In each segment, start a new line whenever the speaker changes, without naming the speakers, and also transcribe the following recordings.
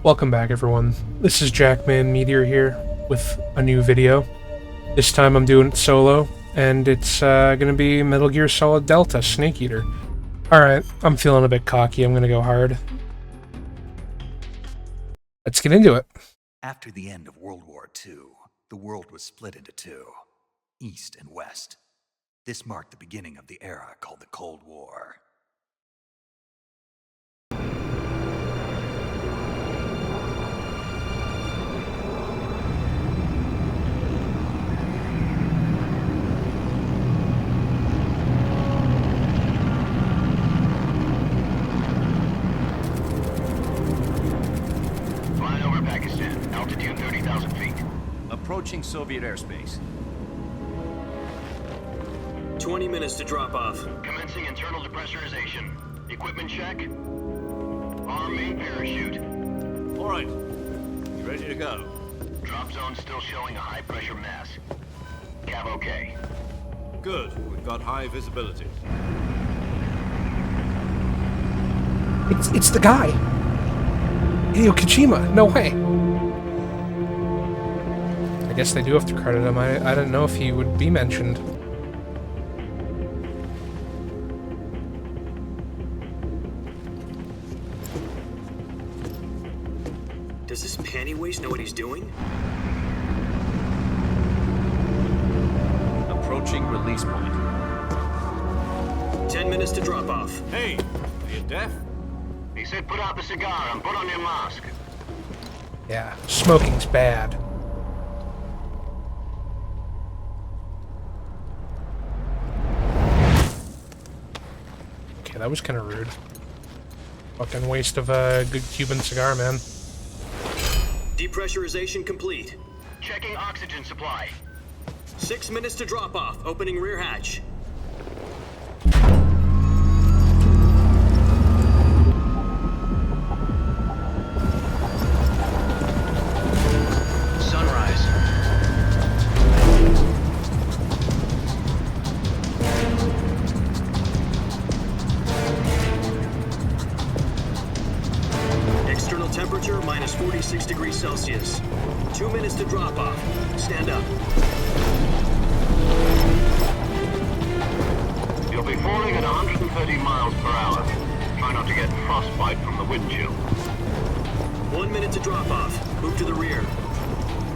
Welcome back, everyone. This is Jackman Meteor here with a new video. This time I'm doing it solo, and it's gonna be Metal Gear Solid Delta Snake Eater. Alright, I'm feeling a bit cocky. I'm gonna go hard. Let's get into it.
After the end of World War II, the world was split into two, East and West. This marked the beginning of the era called the Cold War.
Flying over Pakistan, altitude 30,000 feet.
Approaching Soviet airspace.
20 minutes to drop off.
Commencing internal depressurization. Equipment check. Arm main parachute.
All right. You ready to go?
Drop zone still showing a high pressure mass. Cav okay.
Good. We've got high visibility.
It's the guy! Hideo Kojima, no way! I guess they do have to credit him. I didn't know if he would be mentioned.
Does this panty waste know what he's doing?
Approaching release point.
10 minutes to drop off.
Hey, are you deaf?
He said put out the cigar and put on your mask.
Yeah, smoking's bad. Okay, that was kind of rude. Fucking waste of a good Cuban cigar, man.
Depressurization complete.
Checking oxygen supply.
6 minutes to drop off. Opening rear hatch.
Sunrise.
External temperature minus 46 degrees Celsius. 2 minutes to drop off. Stand up.
You'll be falling at 130 miles per hour. Try not to get frostbite from the wind chill.
1 minute to drop off. Move to the rear.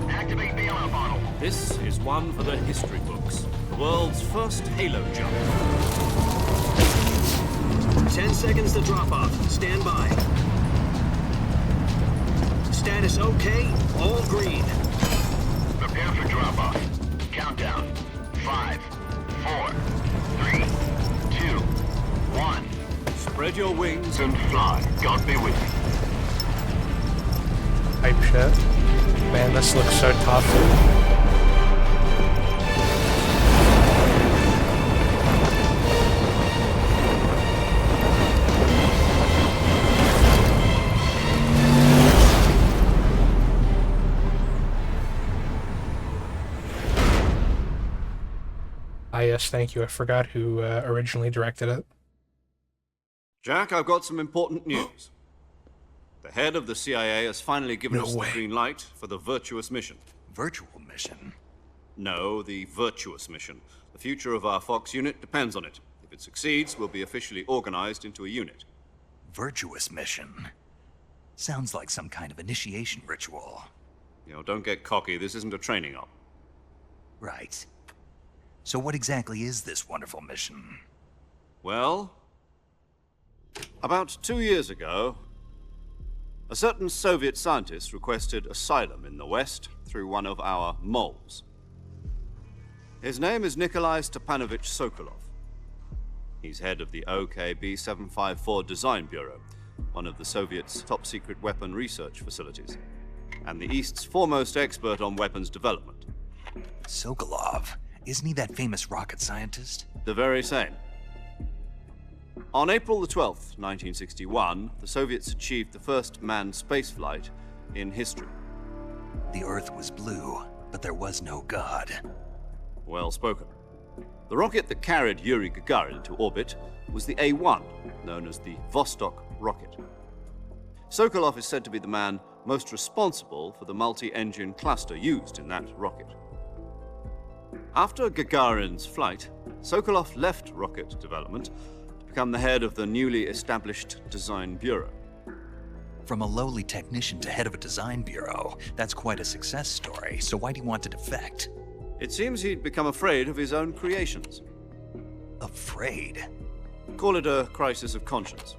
Activate the yellow bottle.
This is one for the history books. The world's first Halo jump.
10 seconds to drop off. Stand by. Status okay. All green.
Prepare for drop off. Countdown. 5, 4, 3, 2, 1.
Spread your wings.
And fly. God be with you.
Hype shit. Man, this looks so tough. Ah, yes, thank you. I forgot who originally directed it.
Jack, I've got some important news. The head of the CIA has finally given
No
us
way.
the green light for the virtuous mission.
Virtual mission?
No, the virtuous mission. The future of our Fox unit depends on it. If it succeeds, we'll be officially organized into a unit.
Virtuous mission? Sounds like some kind of initiation ritual.
You know, don't get cocky. This isn't a training op.
Right. So what exactly is this wonderful mission?
Well, about 2 years ago, a certain Soviet scientist requested asylum in the West through one of our moles. His name is Nikolai Stepanovich Sokolov. He's head of the OKB 754 Design Bureau, one of the Soviets' top-secret weapon research facilities, and the East's foremost expert on weapons development.
Sokolov? Isn't he that famous rocket scientist?
The very same. On April the 12th, 1961, the Soviets achieved the first manned spaceflight in history.
The Earth was blue, but there was no God.
Well spoken. The rocket that carried Yuri Gagarin into orbit was the A-1, known as the Vostok rocket. Sokolov is said to be the man most responsible for the multi-engine cluster used in that rocket. After Gagarin's flight, Sokolov left rocket development to become the head of the newly established Design Bureau.
From a lowly technician to head of a design bureau, that's quite a success story, so why'd he want to defect?
It seems he'd become afraid of his own creations.
Afraid?
Call it a crisis of conscience.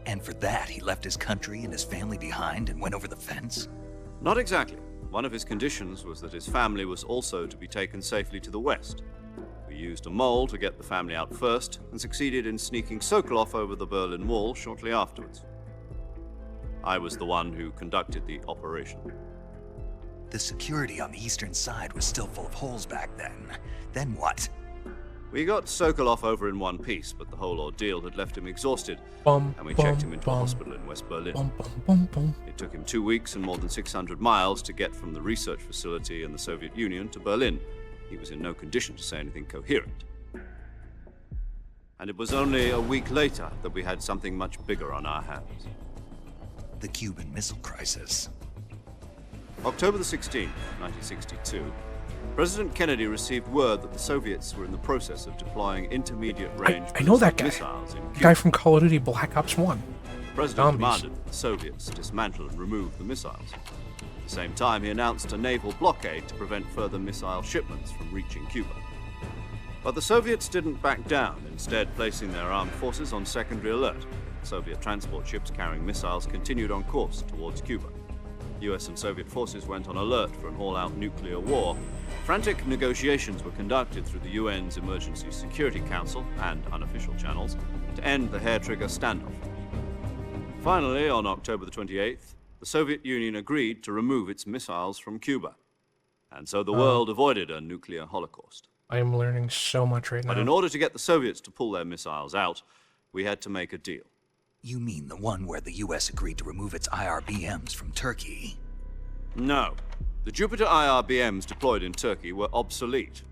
And for that, he left his country and his family behind and went over the fence?
Not exactly. One of his conditions was that his family was also to be taken safely to the west. We used a mole to get the family out first and succeeded in sneaking Sokolov over the Berlin Wall shortly afterwards. I was the one who conducted the operation.
The security on the eastern side was still full of holes back then. Then what?
We got Sokolov over in one piece, but the whole ordeal had left him exhausted,
Bum,
and we
bum,
checked him into a
bum,
hospital in West Berlin.
bum, bum, bum, bum.
It took him 2 weeks and more than 600 miles to get from the research facility in the Soviet Union to Berlin. He was in no condition to say anything coherent. And it was only a week later that we had something much bigger on our hands.
The Cuban Missile Crisis.
October the 16th, 1962, President Kennedy received word that the Soviets were in the process of deploying intermediate-range
I know that guy.
missiles in
The
Cuba.
guy from Call of Duty Black Ops 1.
The President
Zombies.
demanded that the Soviets dismantle and remove the missiles. At the same time, he announced a naval blockade to prevent further missile shipments from reaching Cuba. But the Soviets didn't back down, instead placing their armed forces on secondary alert. Soviet transport ships carrying missiles continued on course towards Cuba. US and Soviet forces went on alert for an all-out nuclear war. Frantic negotiations were conducted through the UN's Emergency Security Council and unofficial channels to end the hair-trigger standoff. Finally, on October the 28th, the Soviet Union agreed to remove its missiles from Cuba. And so the world avoided a nuclear holocaust.
I am learning so much right
But in
now.
order to get the Soviets to pull their missiles out, we had to make a deal.
You mean the one where the US agreed to remove its IRBMs from Turkey?
No. The Jupiter IRBMs deployed in Turkey were obsolete,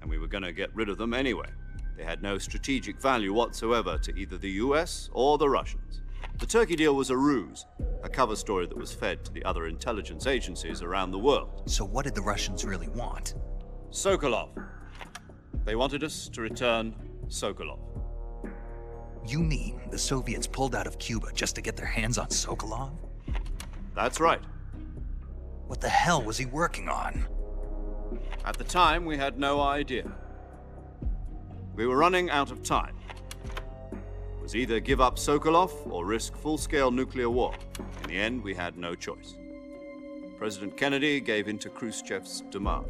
and we were going to get rid of them anyway. They had no strategic value whatsoever to either the US or the Russians. The Turkey deal was a ruse, a cover story that was fed to the other intelligence agencies around the world.
So what did the Russians really want?
Sokolov. They wanted us to return Sokolov.
You mean the Soviets pulled out of Cuba just to get their hands on Sokolov?
That's right.
What the hell was he working on?
At the time, we had no idea. We were running out of time. It was either give up Sokolov or risk full-scale nuclear war. In the end, we had no choice. President Kennedy gave in to Khrushchev's demand.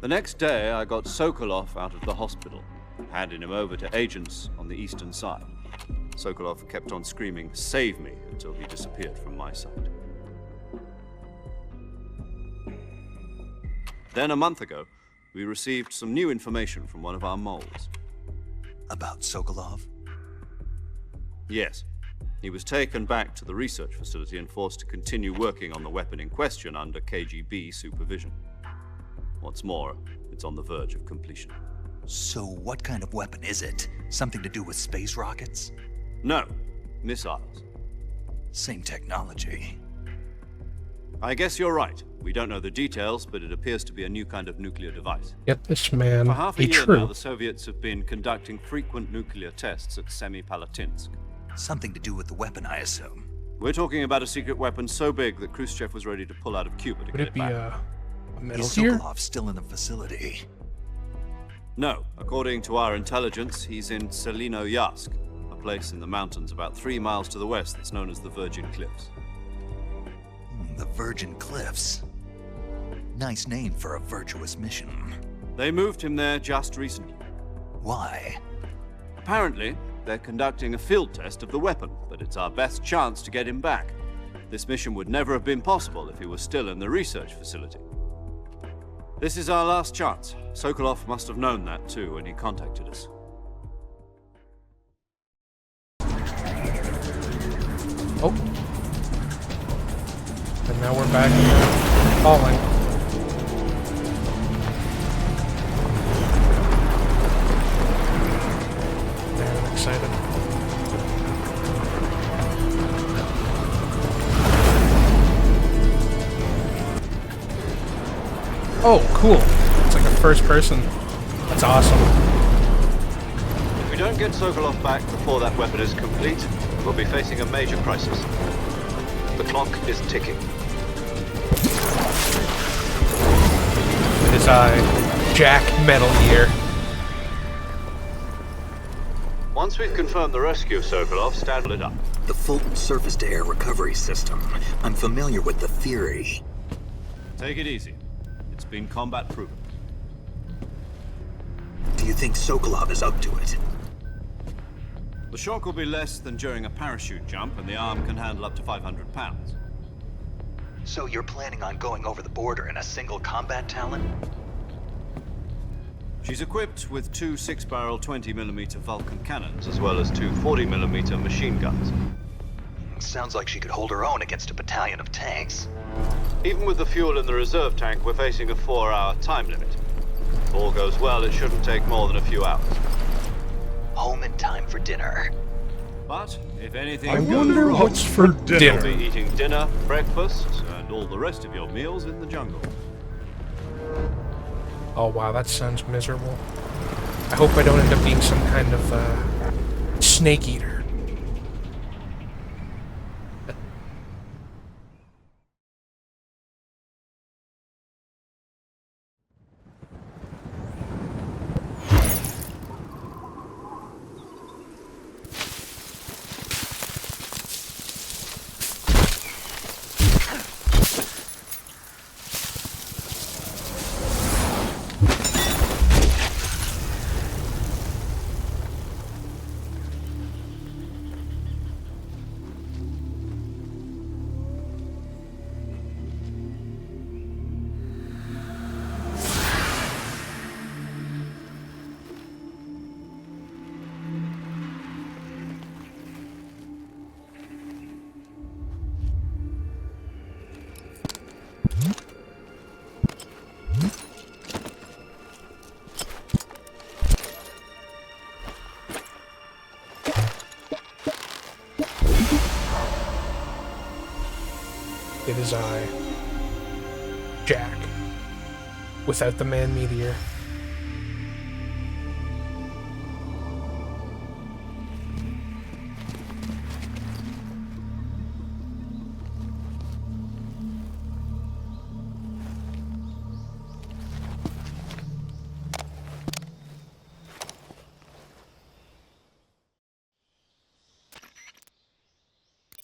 The next day, I got Sokolov out of the hospital, handing him over to agents on the eastern side. Sokolov kept on screaming, "Save me," until he disappeared from my sight. Then a month ago, we received some new information from one of our moles.
About Sokolov?
Yes. He was taken back to the research facility and forced to continue working on the weapon in question under KGB supervision. What's more, it's on the verge of completion.
So what kind of weapon is it? Something to do with space rockets?
No, missiles.
Same technology.
I guess you're right. We don't know the details, but it appears to be a new kind of nuclear device.
Get this man
For half a
be
year now,
true.
the Soviets have been conducting frequent nuclear tests at Semipalatinsk.
Something to do with the weapon, I assume.
We're talking about a secret weapon so big that Khrushchev was ready to pull out of Cuba to
Would
get
it be
back.
a Metal
Is
Gear?
Sokolov still in the facility?
No, according to our intelligence, he's in Selino-Yarsk, a place in the mountains about 3 miles to the west that's known as the Virgin Cliffs.
The Virgin Cliffs. Nice name for a virtuous mission.
They moved him there just recently.
Why?
Apparently, they're conducting a field test of the weapon, but it's our best chance to get him back. This mission would never have been possible if he was still in the research facility. This is our last chance. Sokolov must have known that too when he contacted us.
Oh. And now we're back in falling. Man, I'm excited. Oh, cool. It's like a first person. That's awesome.
If we don't get Sokolov back before that weapon is complete, we'll be facing a major crisis. The clock is ticking.
It is Jack Metal Gear.
Once we've confirmed the rescue of Sokolov, stand it up.
The Fulton surface-to-air recovery system. I'm familiar with the theory.
Take it easy. It's been combat proven.
Do you think Sokolov is up to it?
The shock will be less than during a parachute jump, and the arm can handle up to 500 pounds.
So you're planning on going over the border in a single combat Talon?
She's equipped with two 6-barrel 20mm Vulcan cannons, as well as two 40mm machine guns.
Sounds like she could hold her own against a battalion of tanks.
Even with the fuel in the reserve tank, we're facing a 4-hour time limit. If all goes well, it shouldn't take more than a few hours.
Home in time for dinner.
But if anything
I
goes
wonder
wrong,
what's for
you'll
dinner.
be eating dinner, breakfast, and all the rest of your meals in the jungle.
Oh wow, that sounds miserable. I hope I don't end up being some kind of snake eater. It is I, Jack, without the man meteor.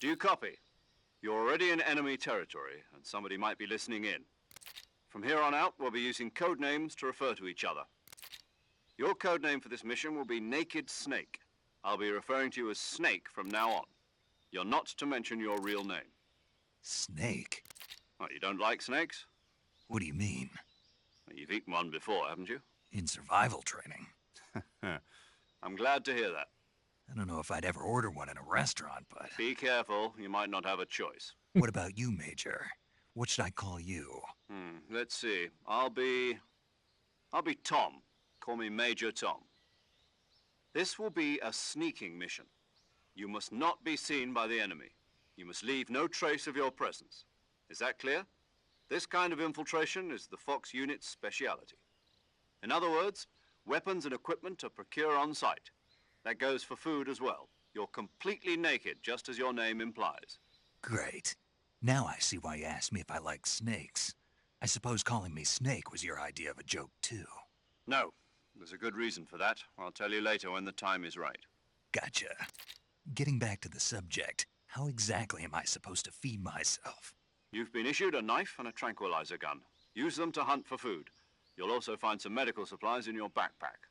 Do you copy? You're already in enemy territory, and somebody might be listening in. From here on out, we'll be using code names to refer to each other. Your code name for this mission will be Naked Snake. I'll be referring to you as Snake from now on. You're not to mention your real name.
Snake?
What, you don't like snakes?
What do you mean?
Well, you've eaten one before, haven't you?
In survival training?
I'm glad to hear that.
I don't know if I'd ever order one in a restaurant, but...
Be careful, you might not have a choice.
What about you, Major? What should I call you?
Let's see. I'll be Tom. Call me Major Tom. This will be a sneaking mission. You must not be seen by the enemy. You must leave no trace of your presence. Is that clear? This kind of infiltration is the Fox unit's speciality. In other words, weapons and equipment are procured on site. That goes for food as well. You're completely naked, just as your name implies.
Great. Now I see why you asked me if I like snakes. I suppose calling me Snake was your idea of a joke, too.
No, there's a good reason for that. I'll tell you later when the time is right.
Gotcha. Getting back to the subject, how exactly am I supposed to feed myself?
You've been issued a knife and a tranquilizer gun. Use them to hunt for food. You'll also find some medical supplies in your backpack.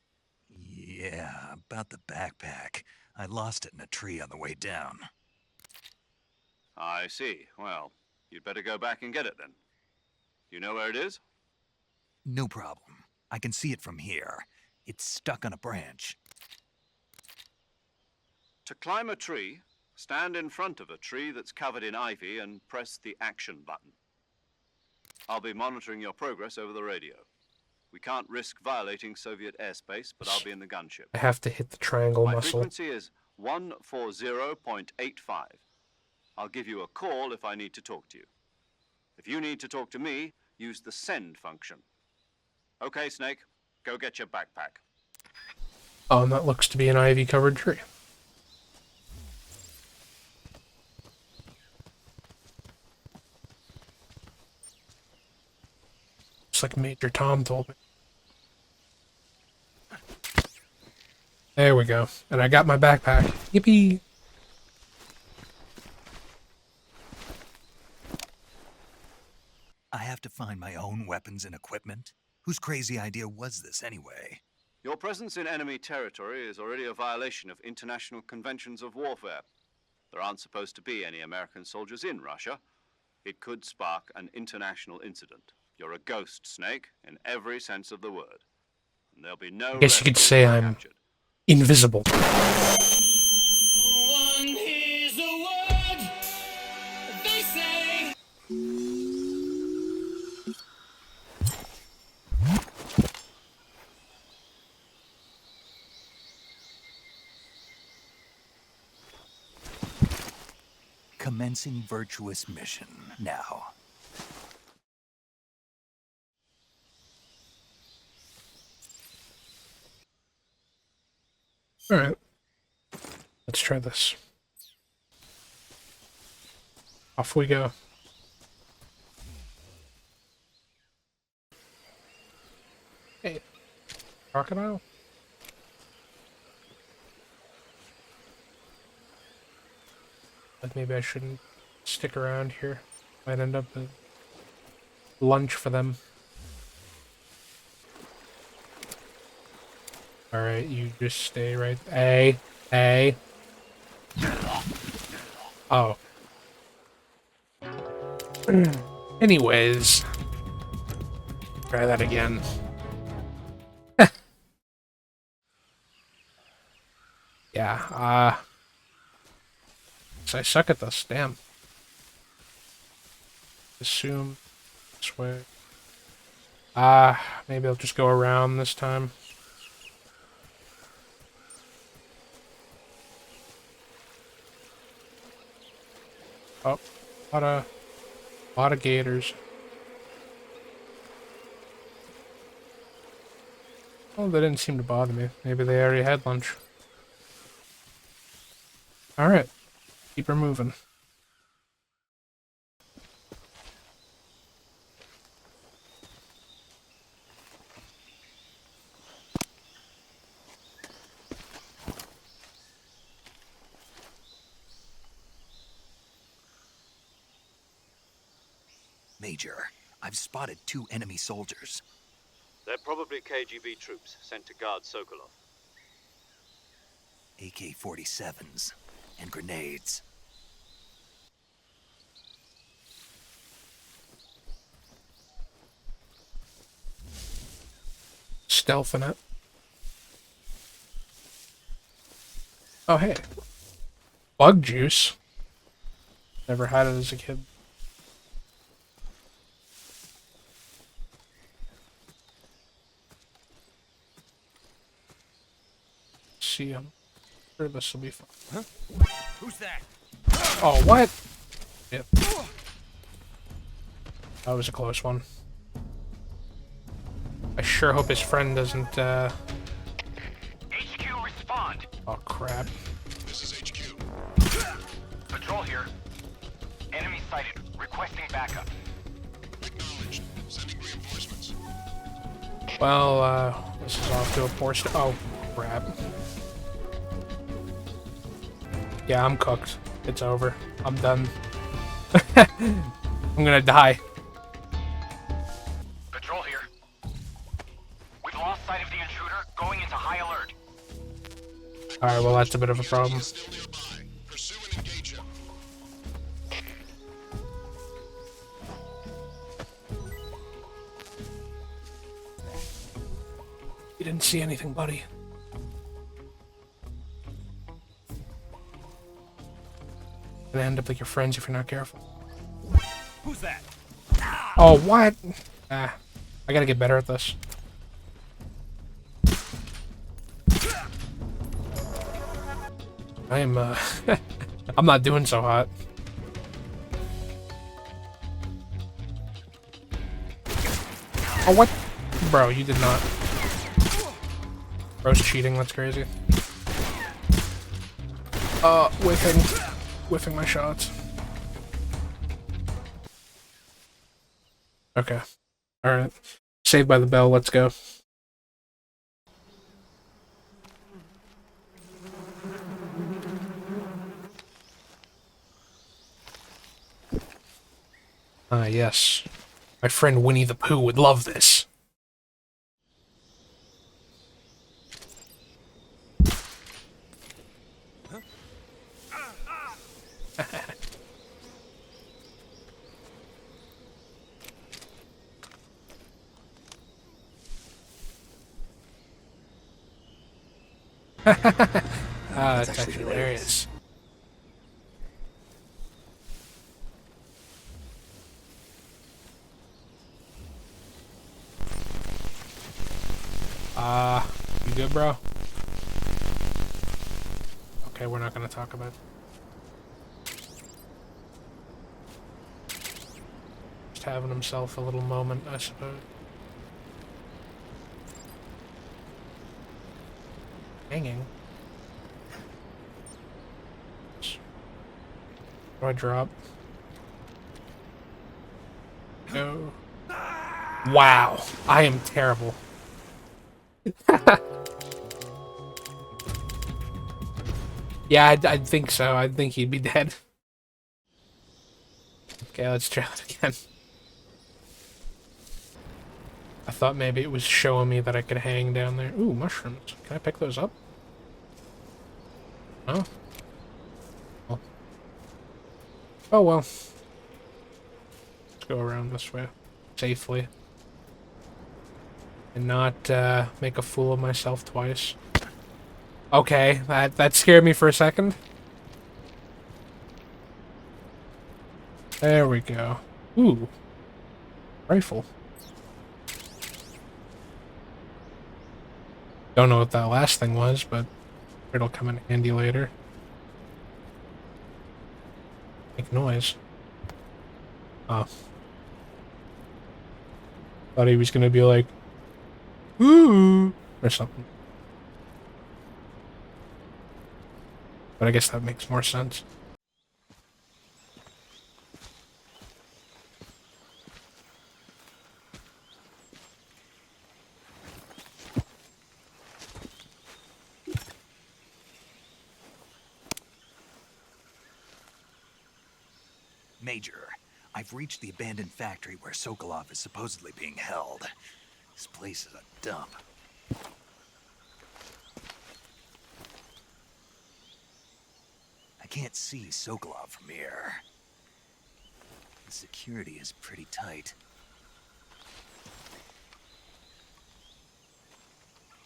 Yeah, about the backpack. I lost it in a tree on the way down.
I see. Well, you'd better go back and get it then. You know where it is?
No problem. I can see it from here. It's stuck on a branch.
To climb a tree, stand in front of a tree that's covered in ivy and press the action button. I'll be monitoring your progress over the radio. We can't risk violating Soviet airspace, but I'll be in the gunship.
I have to hit the triangle
My
muscle.
frequency is 140.85. I'll give you a call if I need to talk to you. If you need to talk to me, use the send function. Okay, Snake. Go get your backpack.
Oh, and that looks to be an ivy-covered tree. It's like Major Tom told me. There we go. And I got my backpack. Yippee!
I have to find my own weapons and equipment? Whose crazy idea was this anyway?
Your presence in enemy territory is already a violation of international conventions of warfare. There aren't supposed to be any American soldiers in Russia. It could spark an international incident. You're a ghost, Snake, in every sense of the word. And there'll be no
I guess you could
rest
say
until you're
I'm
captured.
invisible.
Commencing virtuous mission now.
Alright. Let's try this. Off we go. Hey. Crocodile? Like maybe I shouldn't stick around here. Might end up with lunch for them. Alright, you just stay right. Hey. Oh. Anyways. Try that again. Yeah, so I suck at this, damn. Assume this way. Maybe I'll just go around this time. Oh, a lot of gators. Oh, they didn't seem to bother me. Maybe they already had lunch. Alright. Keep her moving.
Major, I've spotted 2 enemy soldiers.
They're probably KGB troops sent to guard Sokolov.
AK-47s and grenades.
Stealthing it. Oh, hey. Bug juice. Never had it as a kid. See him. Sure, this will be fun.
Huh? Who's that?
Oh, what? Yep. That was a close one. I sure hope his friend doesn't,
HQ, respond.
Oh, crap.
This is HQ. Patrol here. Enemy sighted. Requesting backup. Acknowledged. Sending reinforcements.
Well, this is off to a poor start. Oh, crap. Yeah, I'm cooked. It's over. I'm done. I'm gonna die.
Patrol here. We've lost sight of the intruder. Going into high alert.
Alright, well, that's a bit of a problem.
Still nearby. Pursue and engage him.
You didn't see anything, buddy. Gonna end up like your friends if you're not careful.
Who's that?
Oh, what? I gotta get better at this. I am, I'm not doing so hot. Oh, what? Bro, you did not. Bro's cheating, that's crazy. Whiffing. Whiffing my shots. Okay. Alright. Saved by the bell, let's go. Ah, yes. My friend Winnie the Pooh would love this. That's actually hilarious. You good, bro? Okay, we're not gonna talk about it. Just having himself a little moment, I suppose. Hanging. Do I drop? No. Wow, I am terrible. Yeah, I'd think so. I'd think he'd be dead. Okay, let's try it again. I thought maybe it was showing me that I could hang down there. Ooh, mushrooms. Can I pick those up? Oh. Well. Oh well. Let's go around this way. Safely. And not make a fool of myself twice. Okay, that scared me for a second. There we go. Ooh. Rifle. Don't know what that last thing was, but it'll come in handy later. Make noise. Oh. Thought he was gonna be like, ooh, or something. But I guess that makes more sense.
Major, I've reached the abandoned factory where Sokolov is supposedly being held. This place is a dump. I can't see Sokolov from here. The security is pretty tight.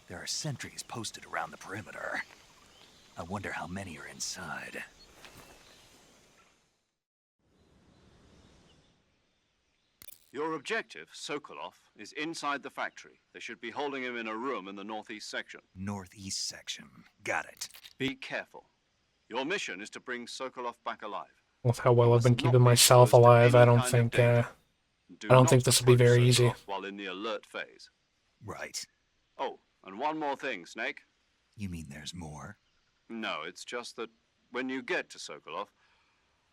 There are sentries posted around the perimeter. I wonder how many are inside.
Your objective, Sokolov, is inside the factory. They should be holding him in a room in the northeast section.
Northeast section. Got it.
Be careful. Your mission is to bring Sokolov back alive.
With how well I've been keeping myself alive, I don't think this will be very easy.
While in the alert phase.
Right.
Oh, and one more thing, Snake.
You mean there's more?
No, it's just that when you get to Sokolov,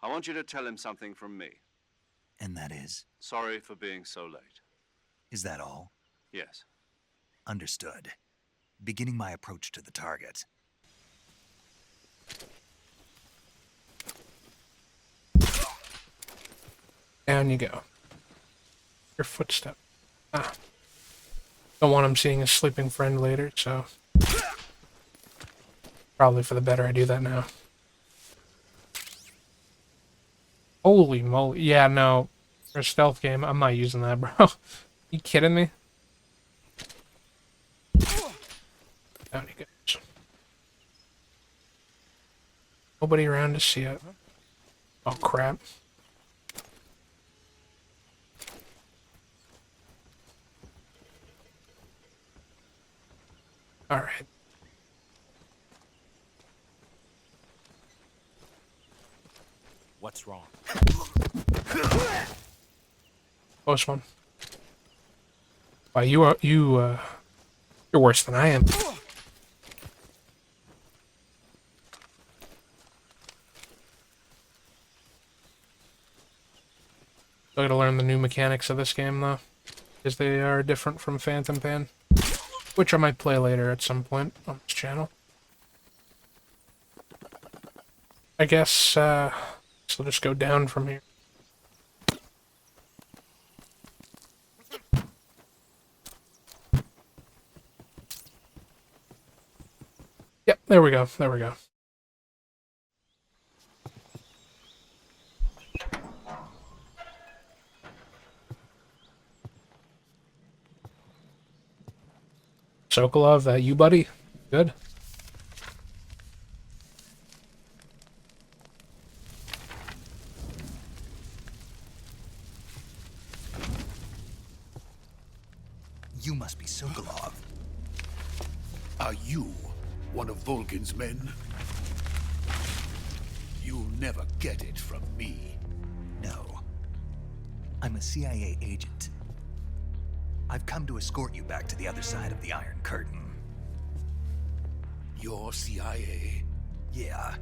I want you to tell him something from me.
And that is?
Sorry for being so late.
Is that all?
Yes.
Understood. Beginning my approach to the target.
Down you go. Your footstep. Ah. Don't want him seeing his sleeping friend later, so... Probably for the better I do that now. Holy moly. Yeah, no. For a stealth game, I'm not using that, bro. You kidding me? Down he goes. Nobody around to see it. Oh, crap. Alright.
What's wrong?
Close one. Why, you're worse than I am. I gotta learn the new mechanics of this game, though, because they are different from Phantom Pain, which I might play later at some point on this channel. I guess, so I'll just go down from here. Yep, there we go, there we go. Sokolov, that you, buddy? Good.
You must be Sokolov.
Are you one of Volgin's men? You'll never get it from me.
No. I'm a CIA agent. I've come to escort you back to the other side of the Iron Curtain.
You're CIA?
Yeah.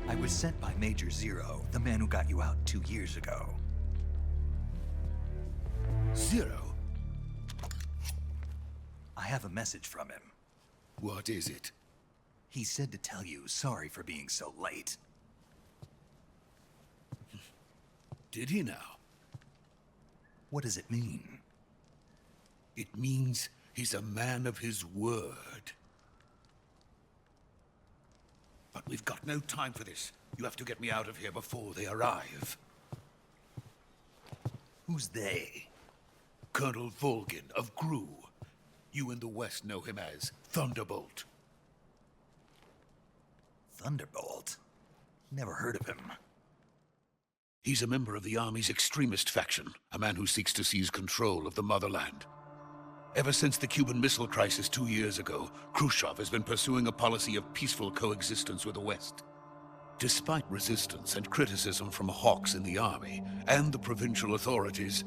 I was sent by Major Zero, the man who got you out 2 years ago.
Zero?
I have a message from him.
What is it?
He said to tell you sorry for being so late.
Did he now?
What does it mean?
It means he's a man of his word. But we've got no time for this. You have to get me out of here before they arrive.
Who's they?
Colonel Volgin of Gru. You in the West know him as Thunderbolt.
Thunderbolt? Never heard of him.
He's a member of the Army's extremist faction, a man who seeks to seize control of the motherland. Ever since the Cuban Missile Crisis 2 years ago, Khrushchev has been pursuing a policy of peaceful coexistence with the West. Despite resistance and criticism from hawks in the army and the provincial authorities,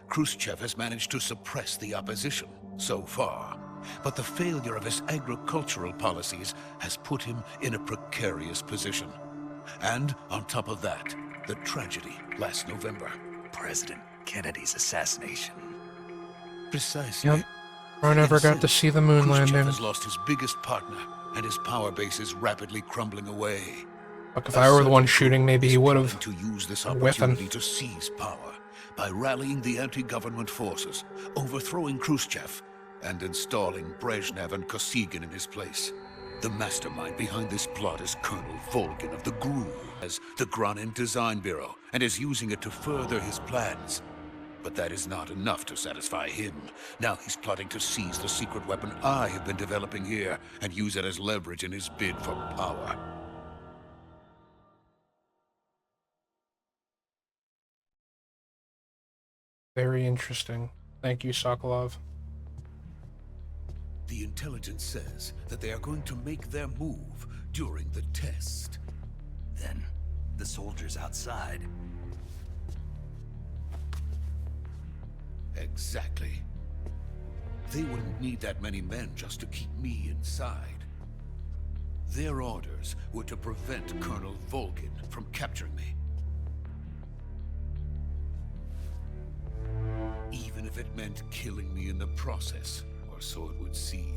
Khrushchev has managed to suppress the opposition so far. But the failure of his agricultural policies has put him in a precarious position. And on top of that, the tragedy last November.
President Kennedy's assassination.
Precisely.
Yep. I never got to see the moon
Khrushchev
landing.
has lost his biggest partner, and his power base is rapidly crumbling away.
Look, if I were the one shooting, maybe he would have.
To use this
Weapon.
opportunity to seize power by rallying the anti-government forces, overthrowing Khrushchev, and installing Brezhnev and Kosygin in his place. The mastermind behind this plot is Colonel Volgin of the GRU, as the Granin Design Bureau, and is using it to further his plans. But that is not enough to satisfy him. Now he's plotting to seize the secret weapon I have been developing here and use it as leverage in his bid for power.
Very interesting. Thank you, Sokolov.
The intelligence says that they are going to make their move during the test.
Then, the soldiers outside.
Exactly. They wouldn't need that many men just to keep me inside. Their orders were to prevent Colonel Volgin from capturing me. Even if it meant killing me in the process, or so it would seem.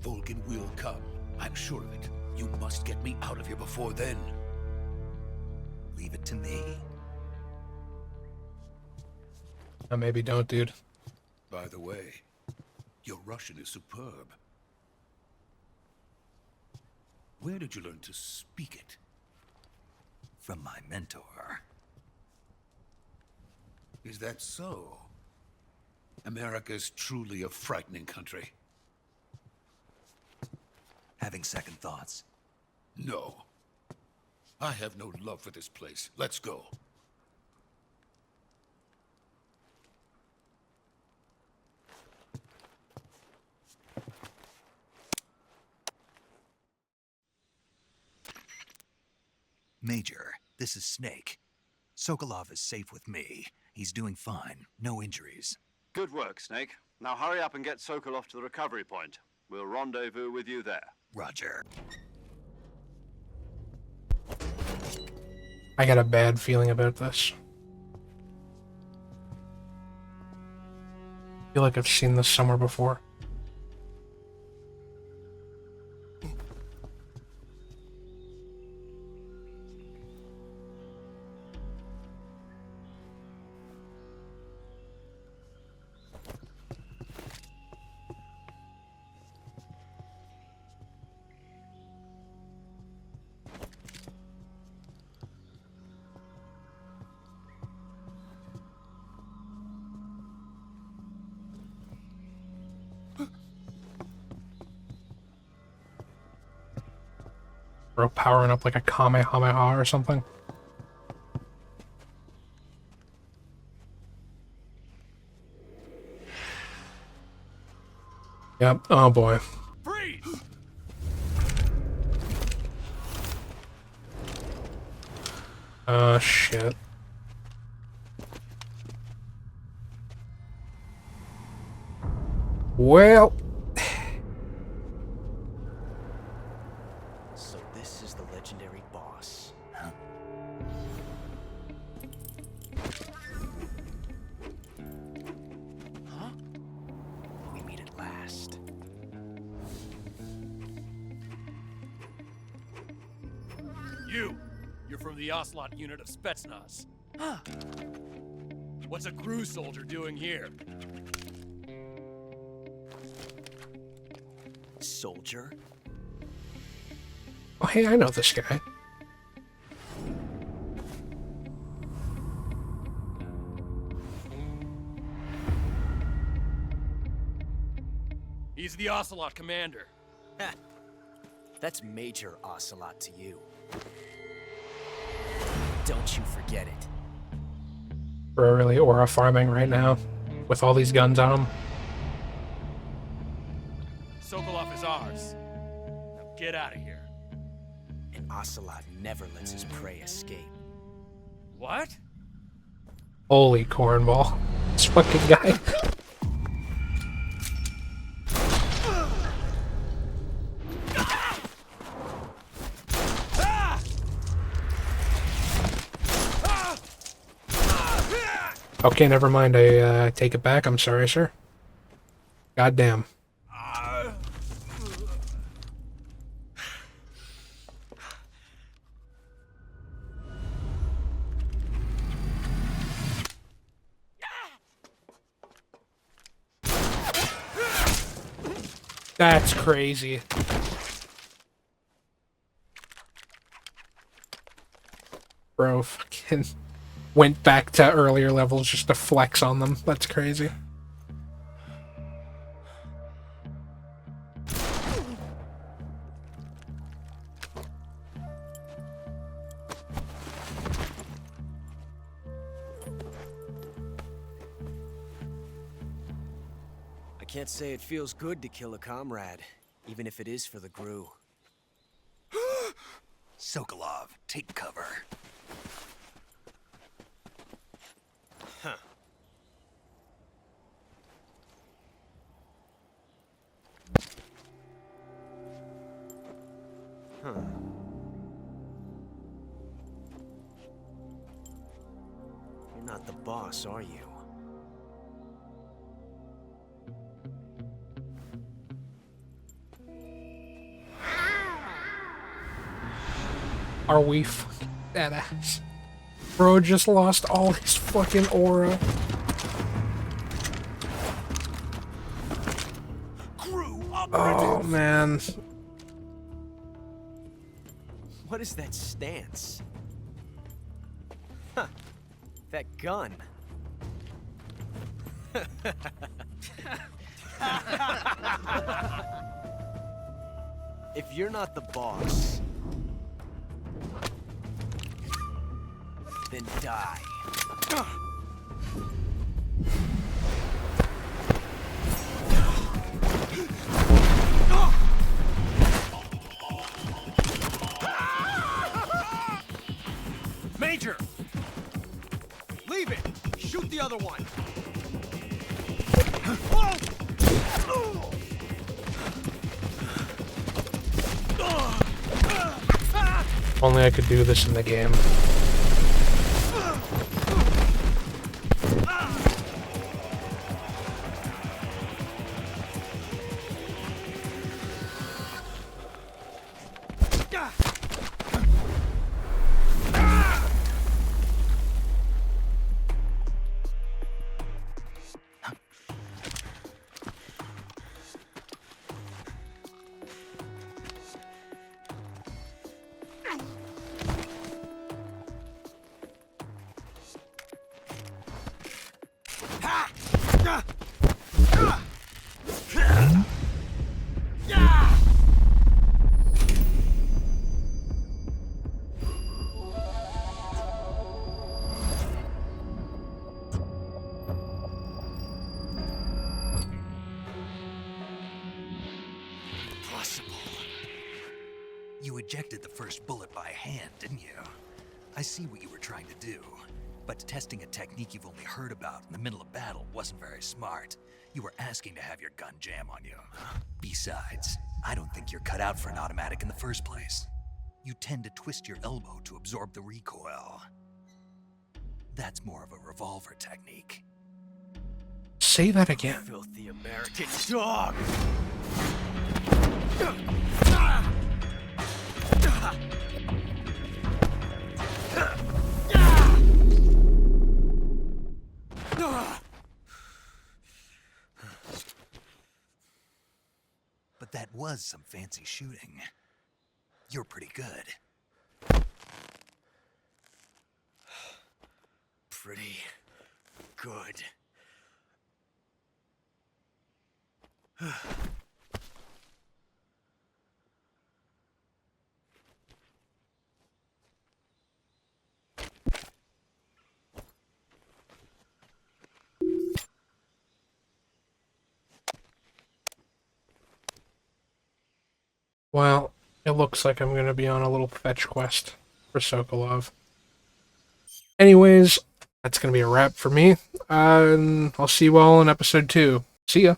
Volgin will come. I'm sure of it. You must get me out of here before then.
Leave it to me.
Or maybe don't, dude.
By the way, your Russian is superb. Where did you learn to speak it?
From my mentor.
Is that so? America's truly a frightening country.
Having second thoughts.
No. I have no love for this place. Let's go.
Major, This is Snake. Sokolov is safe with me. He's doing fine. No injuries.
Good work, Snake. Now hurry up and get Sokolov to the recovery point. We'll rendezvous with you there.
Roger.
I got a bad feeling about this. I feel like I've seen this somewhere before. Bro, powering up like a Kamehameha or something. Yep. Oh boy.
Freeze!
Shit. Well.
So this is the legendary boss. Huh? We meet at last.
You're from the Ocelot unit of Spetsnaz. What's a crew soldier doing here?
Soldier?
Oh, hey, I know this guy.
He's the Ocelot commander.
Ha! That's Major Ocelot to you. Don't you forget it.
We're really aura farming right now with all these guns on him.
Sokolov is ours. Now get out of here.
And Ocelot never lets his prey escape.
What?
Holy cornball. This fucking guy. Okay, never mind. I take it back. I'm sorry, sir. Goddamn. That's crazy. Bro, fucking went back to earlier levels just to flex on them. That's crazy.
I can't say it feels good to kill a comrade, even if it is for the GRU.
Sokolov, take cover.
Huh. Huh. You're not the boss, are you?
Are we fucking badass? Bro just lost all his fucking aura. Oh man.
What is that stance? Huh. That gun. If you're not the boss, then die.
another one.
Only I could do this in the game.
You ejected the first bullet by hand, didn't you? I see what you were trying to do, but testing a technique you've only heard about in the middle of battle wasn't very smart. You were asking to have your gun jam on you. Besides, I don't think you're cut out for an automatic in the first place. You tend to twist your elbow to absorb the recoil. That's more of a revolver technique.
Say that again.
Filthy American dog!
But that was some fancy shooting. You're pretty good.
Pretty good.
Well, it looks like I'm going to be on a little fetch quest for Sokolov. Anyways, that's going to be a wrap for me. And I'll see you all in episode 2. See ya.